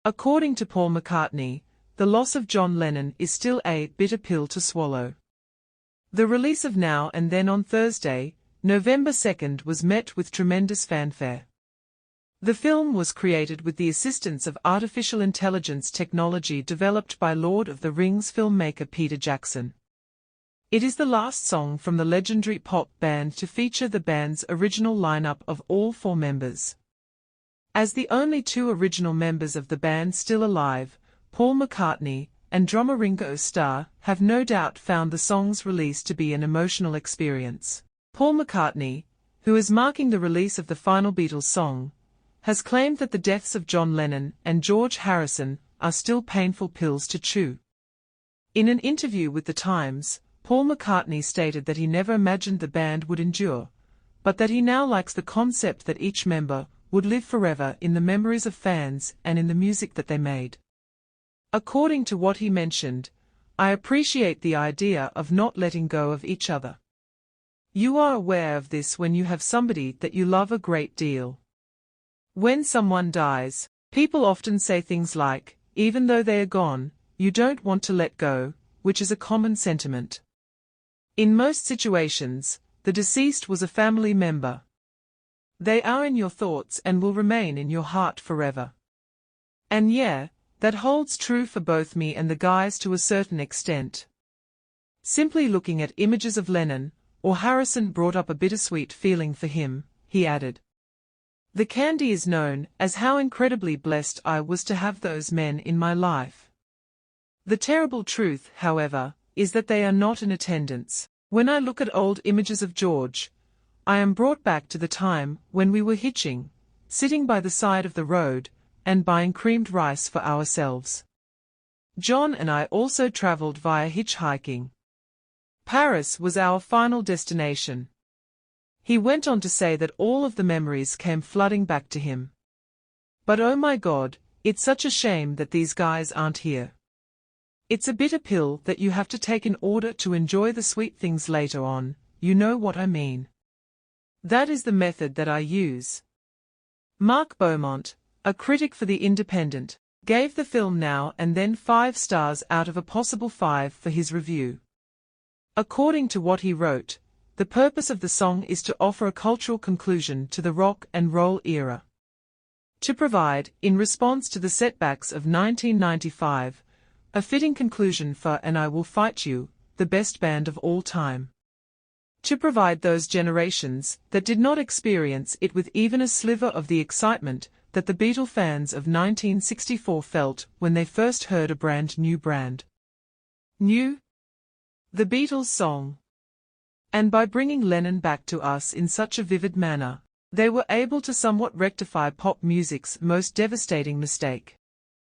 According to Paul McCartney, the loss of John Lennon is still a bitter pill to swallow. The release of Now and Then on Thursday, November 2nd was met with tremendous fanfare. The film was created with the assistance of artificial intelligence technology developed by Lord of the Rings filmmaker Peter Jackson. It is the last song from the legendary pop band to feature the band's original lineup of all 4 members. As the only 2 original members of the band still alive, Paul McCartney and drummer Ringo Starr have no doubt found the song's release to be an emotional experience. Paul McCartney, who is marking the release of the final Beatles song, has claimed that the deaths of John Lennon and George Harrison are still painful pills to chew. In an interview with The Times, Paul McCartney stated that he never imagined the band would endure, but that he now likes the concept that each member would live forever in the memories of fans and in the music that they made. According to what he mentioned, "I appreciate the idea of not letting go of each other. You are aware of this when you have somebody that you love a great deal. When someone dies, people often say things like, even though they are gone, you don't want to let go, which is a common sentiment. In most situations, the deceased was a family member. They are in your thoughts and will remain in your heart forever. And yeah, that holds true for both me and the guys to a certain extent. Simply looking at images of Lennon or Harrison brought up a bittersweet feeling for him," he added. "The candy is known as how incredibly blessed I was to have those men in my life. The terrible truth, however, is that they are not in attendance. When I look at old images of George, I am brought back to the time when we were hitching, sitting by the side of the road, and buying creamed rice for ourselves. John and I also traveled via hitchhiking. Paris was our final destination." He went on to say that all of the memories came flooding back to him. "But oh my God, it's such a shame that these guys aren't here. It's a bitter pill that you have to take in order to enjoy the sweet things later on, you know what I mean. That is the method that I use." Mark Beaumont, a critic for The Independent, gave the film Now and Then 5 stars out of a possible 5 for his review. According to what he wrote, the purpose of the song is to offer a cultural conclusion to the rock and roll era. To provide, in response to the setbacks of 1995, a fitting conclusion for And I Will Fight You, the best band of all time. To provide those generations that did not experience it with even a sliver of the excitement that the Beatle fans of 1964 felt when they first heard a brand new The Beatles song. And by bringing Lennon back to us in such a vivid manner, they were able to somewhat rectify pop music's most devastating mistake.